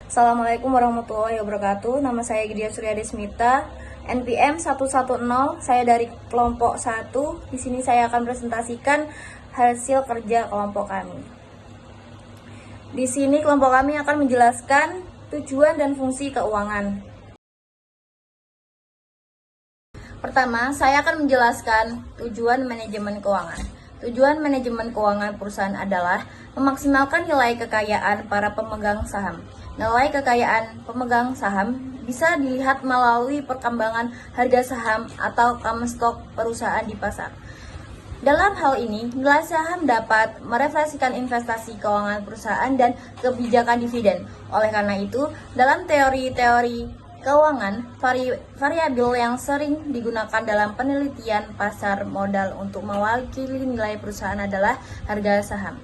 Assalamualaikum warahmatullahi wabarakatuh. Nama saya Gria Suryadesmita, NPM 110. Saya dari kelompok 1. Di sini saya akan presentasikan hasil kerja kelompok kami. Di sini kelompok kami akan menjelaskan tujuan dan fungsi keuangan. Pertama, saya akan menjelaskan tujuan manajemen keuangan. Tujuan manajemen keuangan perusahaan adalah memaksimalkan nilai kekayaan para pemegang saham. Nilai kekayaan pemegang saham bisa dilihat melalui perkembangan harga saham atau common stock perusahaan di pasar. Dalam hal ini, nilai saham dapat merefleksikan investasi keuangan perusahaan dan kebijakan dividen. Oleh karena itu, dalam teori-teori keuangan, variabel yang sering digunakan dalam penelitian pasar modal untuk mewakili nilai perusahaan adalah harga saham.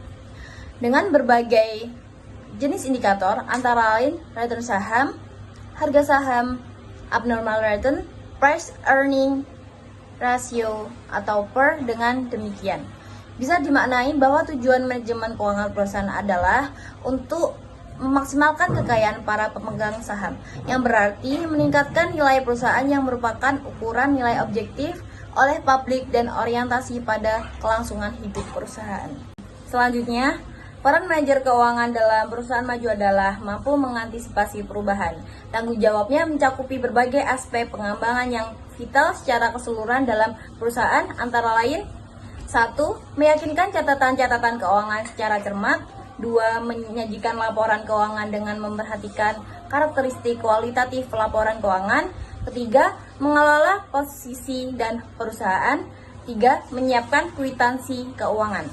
Dengan berbagai jenis indikator, antara lain return saham, harga saham, abnormal return, price earning ratio atau PER. Dengan demikian, bisa dimaknai bahwa tujuan manajemen keuangan perusahaan adalah untuk memaksimalkan kekayaan para pemegang saham, yang berarti meningkatkan nilai perusahaan yang merupakan ukuran nilai objektif oleh publik dan orientasi pada kelangsungan hidup perusahaan. Selanjutnya, peran manajer keuangan dalam perusahaan maju adalah mampu mengantisipasi perubahan. Tanggung jawabnya mencakupi berbagai aspek pengembangan yang vital secara keseluruhan dalam perusahaan, antara lain: 1. Meyakinkan catatan-catatan keuangan secara cermat. 2. Menyajikan laporan keuangan dengan memperhatikan karakteristik kualitatif laporan keuangan. 3. Mengelola posisi dan perusahaan. 3. Menyiapkan kwitansi keuangan.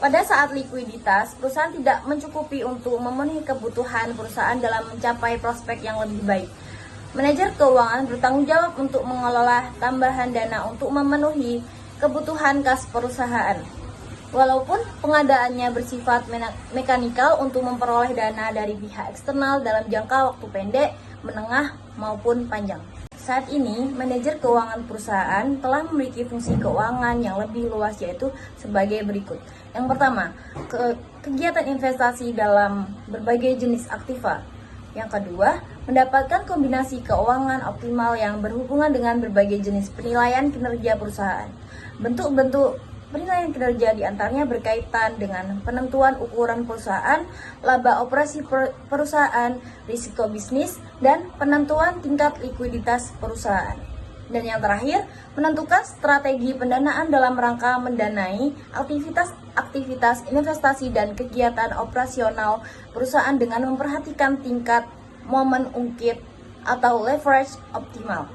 Pada saat likuiditas, perusahaan tidak mencukupi untuk memenuhi kebutuhan perusahaan dalam mencapai prospek yang lebih baik. Manajer keuangan bertanggung jawab untuk mengelola tambahan dana untuk memenuhi kebutuhan kas perusahaan. Walaupun pengadaannya bersifat mekanikal untuk memperoleh dana dari pihak eksternal dalam jangka waktu pendek, menengah, maupun panjang. Saat ini, manajer keuangan perusahaan telah memiliki fungsi keuangan yang lebih luas, yaitu sebagai berikut. Yang pertama, kegiatan investasi dalam berbagai jenis aktiva. Yang kedua, mendapatkan kombinasi keuangan optimal yang berhubungan dengan berbagai jenis penilaian kinerja perusahaan. Bentuk-bentuk penilaian kinerja diantaranya berkaitan dengan penentuan ukuran perusahaan, laba operasi perusahaan, risiko bisnis, dan penentuan tingkat likuiditas perusahaan. Dan yang terakhir, menentukan strategi pendanaan dalam rangka mendanai aktivitas investasi dan kegiatan operasional perusahaan dengan memperhatikan tingkat momen ungkit atau leverage optimal,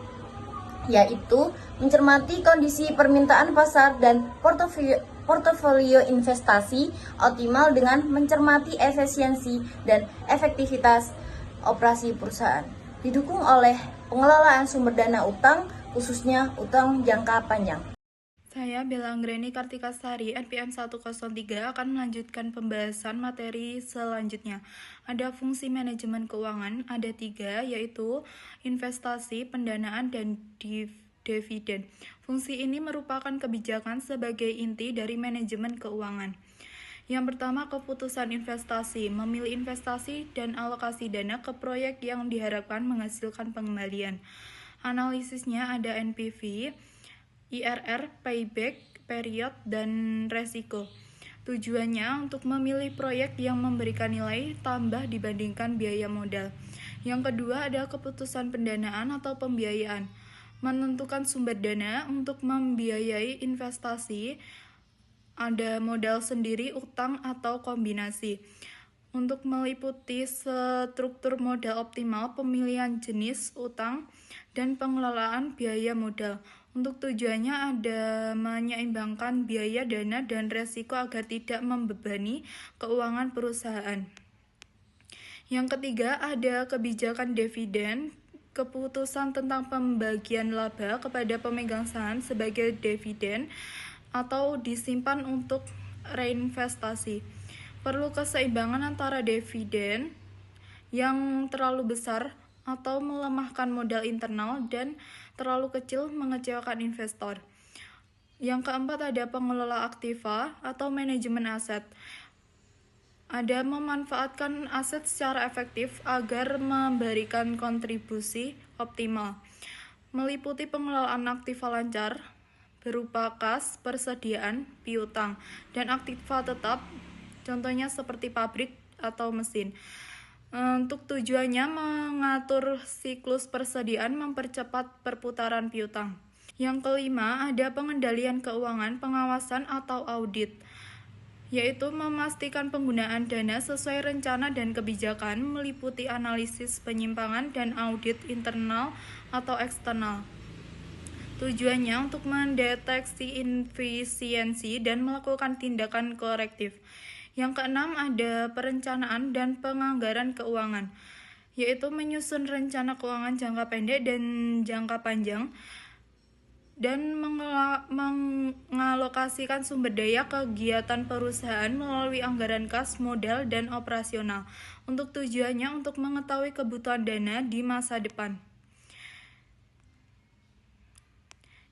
yaitu mencermati kondisi permintaan pasar dan portofolio investasi optimal dengan mencermati efisiensi dan efektivitas operasi perusahaan. Didukung oleh pengelolaan sumber dana utang, khususnya utang jangka panjang. Saya Bella Anggreni Kartikasari, NPM 103, akan melanjutkan pembahasan materi selanjutnya. Ada fungsi manajemen keuangan, ada 3, yaitu investasi, pendanaan, dan dividen. Fungsi ini merupakan kebijakan sebagai inti dari manajemen keuangan. Yang pertama, keputusan investasi, memilih investasi dan alokasi dana ke proyek yang diharapkan menghasilkan pengembalian. Analisisnya ada NPV, IRR, payback, period, dan resiko. Tujuannya untuk memilih proyek yang memberikan nilai tambah dibandingkan biaya modal. Yang kedua ada keputusan pendanaan atau pembiayaan. Menentukan sumber dana untuk membiayai investasi, ada modal sendiri, utang, atau kombinasi. Untuk meliputi struktur modal optimal, pemilihan jenis utang, dan pengelolaan biaya modal. Untuk tujuannya ada menyeimbangkan biaya dana dan resiko agar tidak membebani keuangan perusahaan. Yang ketiga ada kebijakan dividen, keputusan tentang pembagian laba kepada pemegang saham sebagai dividen atau disimpan untuk reinvestasi. Perlu keseimbangan antara dividen yang terlalu besar atau melemahkan modal internal dan terlalu kecil mengecewakan investor. Yang keempat ada pengelola aktiva atau manajemen aset. ada memanfaatkan aset secara efektif agar memberikan kontribusi optimal, meliputi pengelolaan aktiva lancar berupa kas, persediaan, piutang, dan aktiva tetap, contohnya seperti pabrik atau mesin. Untuk tujuannya mengatur siklus persediaan, mempercepat perputaran piutang. Yang kelima, ada pengendalian keuangan, pengawasan atau audit, yaitu memastikan penggunaan dana sesuai rencana dan kebijakan, meliputi analisis penyimpangan dan audit internal atau eksternal. Tujuannya untuk mendeteksi inefisiensi dan melakukan tindakan korektif. Yang keenam, ada perencanaan dan penganggaran keuangan, yaitu menyusun rencana keuangan jangka pendek dan jangka panjang, dan mengalokasikan sumber daya kegiatan perusahaan melalui anggaran kas, modal, dan operasional. Untuk tujuannya untuk mengetahui kebutuhan dana di masa depan.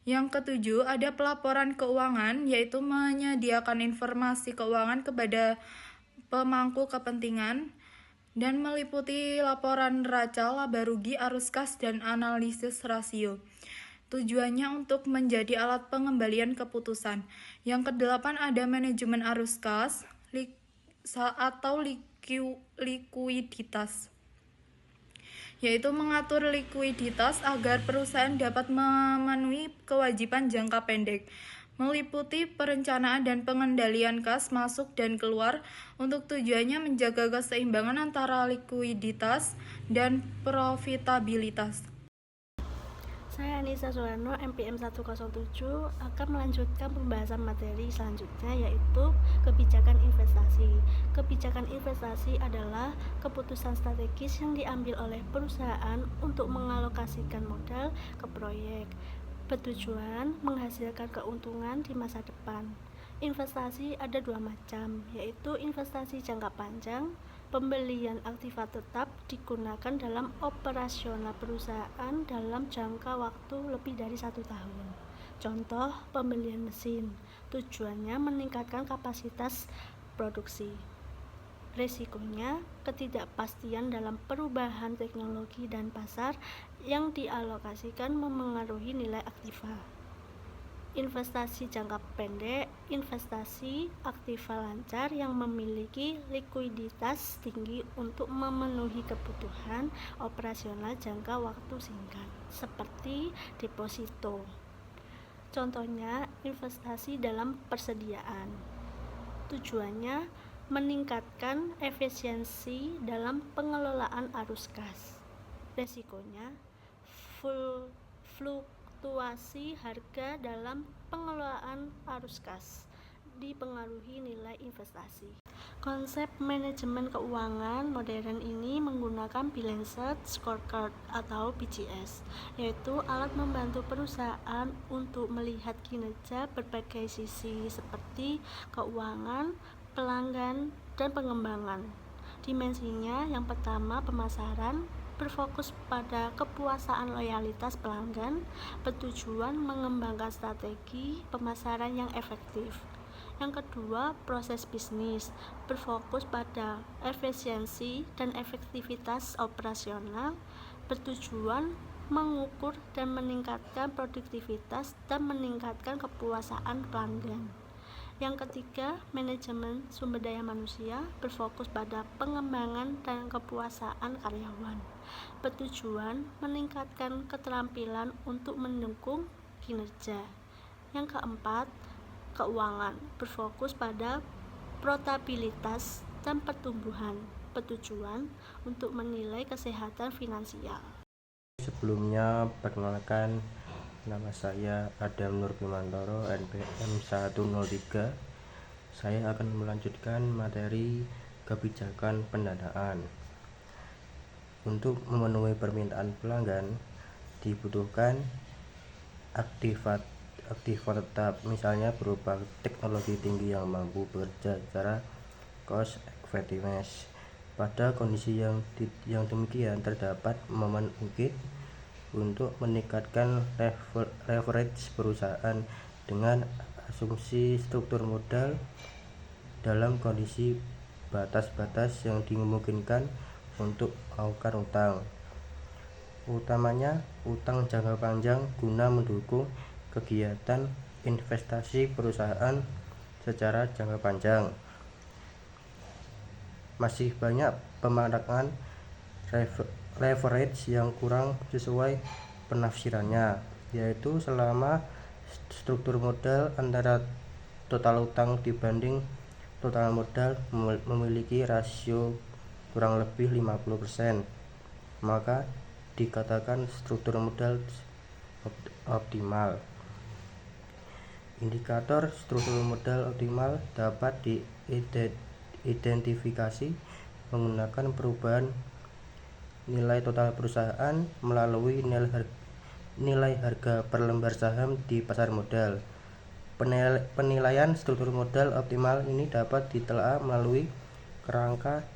Yang ketujuh, ada pelaporan keuangan, yaitu menyediakan informasi keuangan kepada pemangku kepentingan dan meliputi laporan neraca, laba rugi, arus kas, dan analisis rasio. Tujuannya untuk menjadi alat pengembalian keputusan. Yang kedelapan, ada manajemen arus kas atau likuiditas, yaitu mengatur likuiditas agar perusahaan dapat memenuhi kewajiban jangka pendek, meliputi perencanaan dan pengendalian kas masuk dan keluar. Untuk tujuannya menjaga keseimbangan antara likuiditas dan profitabilitas. Saya Anissa Suwarno, MPM 107, akan melanjutkan pembahasan materi selanjutnya, yaitu kebijakan investasi. Kebijakan investasi adalah keputusan strategis yang diambil oleh perusahaan untuk mengalokasikan modal ke proyek, bertujuan menghasilkan keuntungan di masa depan. Investasi ada dua macam, yaitu investasi jangka panjang. Pembelian aktiva tetap digunakan dalam operasional perusahaan dalam jangka waktu lebih dari 1 tahun. Contoh, pembelian mesin, tujuannya meningkatkan kapasitas produksi. Risikonya, ketidakpastian dalam perubahan teknologi dan pasar yang dialokasikan memengaruhi nilai aktiva. Investasi jangka pendek, investasi aktiva lancar yang memiliki likuiditas tinggi untuk memenuhi kebutuhan operasional jangka waktu singkat, seperti deposito. Contohnya, investasi dalam persediaan. Tujuannya meningkatkan efisiensi dalam pengelolaan arus kas. Resikonya, fluktuasi harga dalam pengelolaan arus kas dipengaruhi nilai investasi. Konsep manajemen keuangan modern ini menggunakan Balanced Scorecard atau BCS, yaitu alat membantu perusahaan untuk melihat kinerja berbagai sisi seperti keuangan, pelanggan, dan pengembangan. Dimensinya yang pertama, pemasaran, berfokus pada kepuasan loyalitas pelanggan, bertujuan mengembangkan strategi pemasaran yang efektif. Yang kedua, proses bisnis, berfokus pada efisiensi dan efektivitas operasional, bertujuan mengukur dan meningkatkan produktivitas dan meningkatkan kepuasan pelanggan. Yang ketiga, manajemen sumber daya manusia, berfokus pada pengembangan dan kepuasan karyawan, bertujuan meningkatkan keterampilan untuk mendukung kinerja. Yang keempat, keuangan, berfokus pada profitabilitas dan pertumbuhan, bertujuan untuk menilai kesehatan finansial. Sebelumnya, perkenalkan, nama saya Adam Nur Bimantoro, NPM 103. Saya akan melanjutkan materi kebijakan pendanaan. Untuk memenuhi permintaan pelanggan, dibutuhkan aktiva tetap, misalnya berupa teknologi tinggi yang mampu bekerja secara cost effectiveness. Pada kondisi yang demikian, terdapat momen ungkit untuk meningkatkan leverage perusahaan dengan asumsi struktur modal dalam kondisi batas-batas yang dimungkinkan untuk melakukan utang. Utamanya utang jangka panjang guna mendukung kegiatan investasi perusahaan secara jangka panjang. Masih banyak pemaknaan leverage yang kurang sesuai penafsirannya, yaitu selama struktur modal antara total utang dibanding total modal memiliki rasio kurang lebih 50%, maka dikatakan struktur modal optimal. Indikator struktur modal optimal dapat diidentifikasi menggunakan perubahan nilai total perusahaan melalui nilai harga per lembar saham di pasar modal. Penilaian struktur modal optimal ini dapat ditelaah melalui kerangka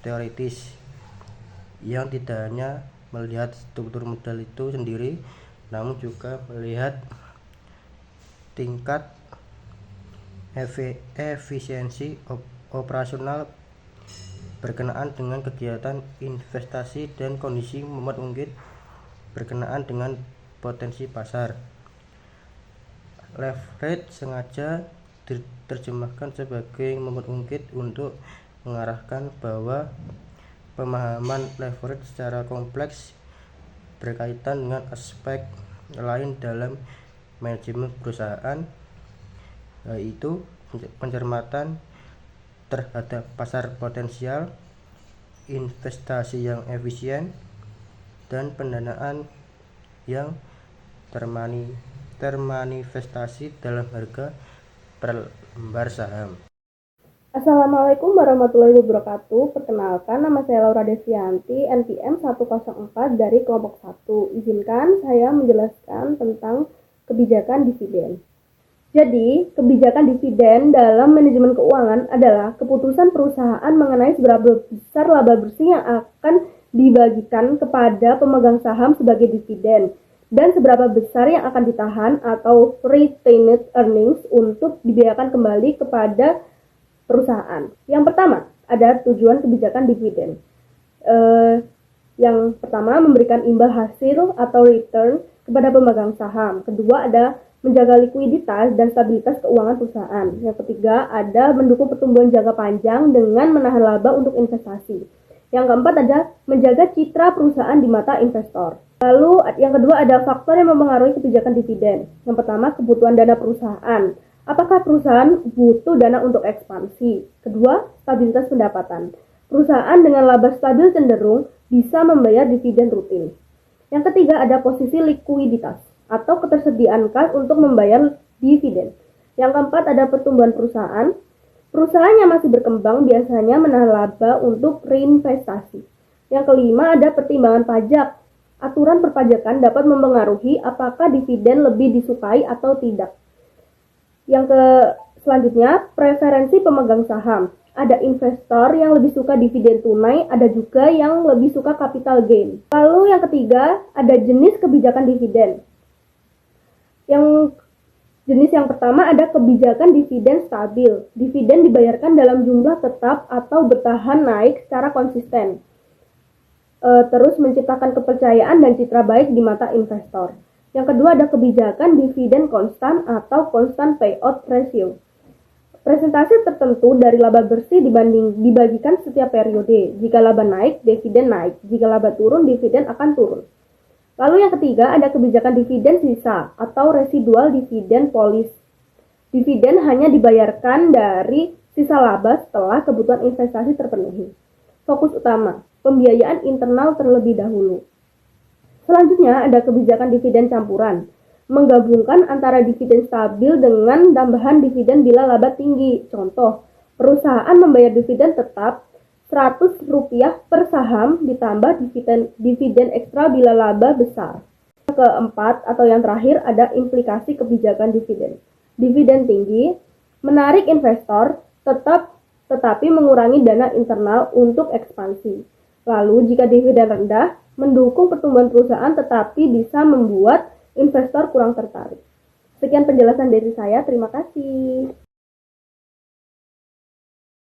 teoritis yang tidak hanya melihat struktur modal itu sendiri, namun juga melihat tingkat efisiensi operasional berkenaan dengan kegiatan investasi dan kondisi momen ungkit berkenaan dengan potensi pasar. Leverage sengaja diterjemahkan sebagai momen ungkit untuk mengarahkan bahwa pemahaman leverage secara kompleks berkaitan dengan aspek lain dalam manajemen perusahaan, yaitu pencermatan terhadap pasar potensial, investasi yang efisien, dan pendanaan yang termanifestasi dalam harga per lembar saham. Assalamualaikum warahmatullahi wabarakatuh. Perkenalkan, nama saya Laura Devianti, NPM 104 dari kelompok 1. Izinkan saya menjelaskan tentang kebijakan dividen. Jadi, kebijakan dividen dalam manajemen keuangan adalah keputusan perusahaan mengenai seberapa besar laba bersih yang akan dibagikan kepada pemegang saham sebagai dividen dan seberapa besar yang akan ditahan atau retained earnings untuk dibiayakan kembali kepada perusahaan. Yang pertama, ada tujuan kebijakan dividen. Yang pertama, memberikan imbal hasil atau return kepada pemegang saham. Kedua, ada menjaga likuiditas dan stabilitas keuangan perusahaan. Yang ketiga, ada mendukung pertumbuhan jangka panjang dengan menahan laba untuk investasi. Yang keempat, ada menjaga citra perusahaan di mata investor. Lalu, yang kedua, ada faktor yang mempengaruhi kebijakan dividen. Yang pertama, kebutuhan dana perusahaan. Apakah perusahaan butuh dana untuk ekspansi? Kedua, stabilitas pendapatan. Perusahaan dengan laba stabil cenderung bisa membayar dividen rutin. Yang ketiga, ada posisi likuiditas atau ketersediaan kas untuk membayar dividen. Yang keempat, ada pertumbuhan perusahaan. Perusahaan yang masih berkembang biasanya menahan laba untuk reinvestasi. Yang kelima, ada pertimbangan pajak. Aturan perpajakan dapat mempengaruhi apakah dividen lebih disukai atau tidak. Yang selanjutnya, preferensi pemegang saham. Ada investor yang lebih suka dividen tunai, ada juga yang lebih suka capital gain. Lalu yang ketiga, ada jenis kebijakan dividen. Jenis yang pertama ada kebijakan dividen stabil. Dividen dibayarkan dalam jumlah tetap atau bertahan naik secara konsisten. Terus menciptakan kepercayaan dan citra baik di mata investor. Yang kedua ada kebijakan dividen konstan atau constant payout ratio. Presentasi tertentu dari laba bersih dibagikan setiap periode. Jika laba naik, dividen naik. Jika laba turun, dividen akan turun. Lalu yang ketiga ada kebijakan dividen sisa atau residual dividen policy. Dividen hanya dibayarkan dari sisa laba setelah kebutuhan investasi terpenuhi. Fokus utama, pembiayaan internal terlebih dahulu. Selanjutnya ada kebijakan dividen campuran, menggabungkan antara dividen stabil dengan tambahan dividen bila laba tinggi. Contoh, perusahaan membayar dividen tetap Rp100 per saham ditambah dividen ekstra bila laba besar. Yang keempat atau yang terakhir ada implikasi kebijakan dividen. Dividen tinggi menarik investor tetapi mengurangi dana internal untuk ekspansi. Lalu jika dividen rendah mendukung pertumbuhan perusahaan tetapi bisa membuat investor kurang tertarik. Sekian penjelasan dari saya, terima kasih.